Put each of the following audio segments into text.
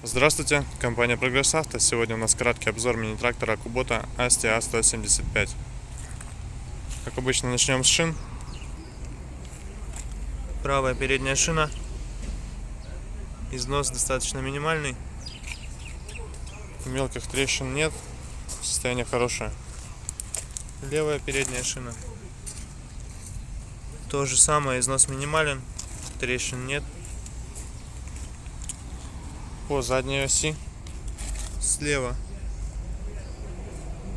Здравствуйте, компания Прогресс Авто. Сегодня у нас краткий обзор мини-трактора Kubota ASTI A175. Как обычно, начнем с шин. Правая передняя шина. Износ достаточно минимальный. Мелких трещин нет. Состояние хорошее. Левая передняя шина. То же самое, износ минимален. Трещин нет. По задней оси слева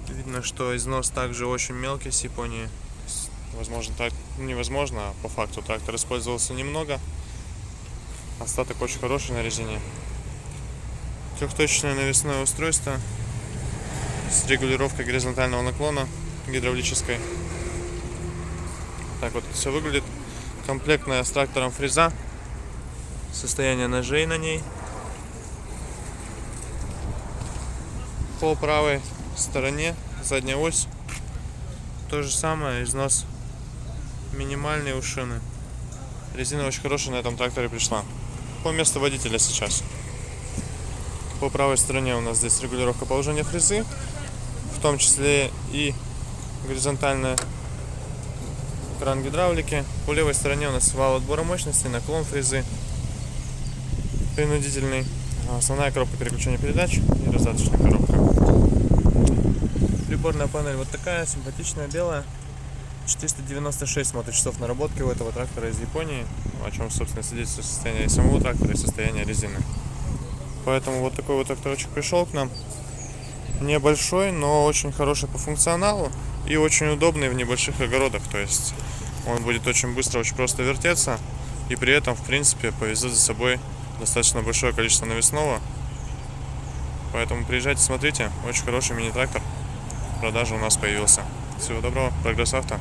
видно, что износ также очень мелкий с Японии. Возможно, так невозможно, а по факту трактор использовался немного. Остаток очень хороший на резине. Трехточечное навесное устройство с регулировкой горизонтального наклона гидравлической. Так вот все выглядит. Комплектная с трактором фреза. Состояние ножей на ней. По правой стороне задняя ось. То же самое, износ минимальный у шины. Резина очень хорошая на этом тракторе пришла. По месту водителя сейчас. По правой стороне у нас здесь регулировка положения фрезы, в том числе и горизонтальный кран гидравлики. По левой стороне у нас вал отбора мощности, наклон фрезы принудительный. Основная коробка переключения передач и раздаточная коробка. Приборная панель вот такая, симпатичная, белая. 496 моточасов наработки у этого трактора из Японии, о чем, собственно, свидетельствует состояние самого трактора и состояние резины. Поэтому вот такой вот тракторочек пришел к нам. Небольшой, но очень хороший по функционалу и очень удобный в небольших огородах. То есть он будет очень быстро, очень просто вертеться и при этом, в принципе, повезет за собой достаточно большое количество навесного. Поэтому приезжайте, смотрите. Очень хороший мини-трактор в продаже у нас появился. Всего доброго, Прогресс Авто.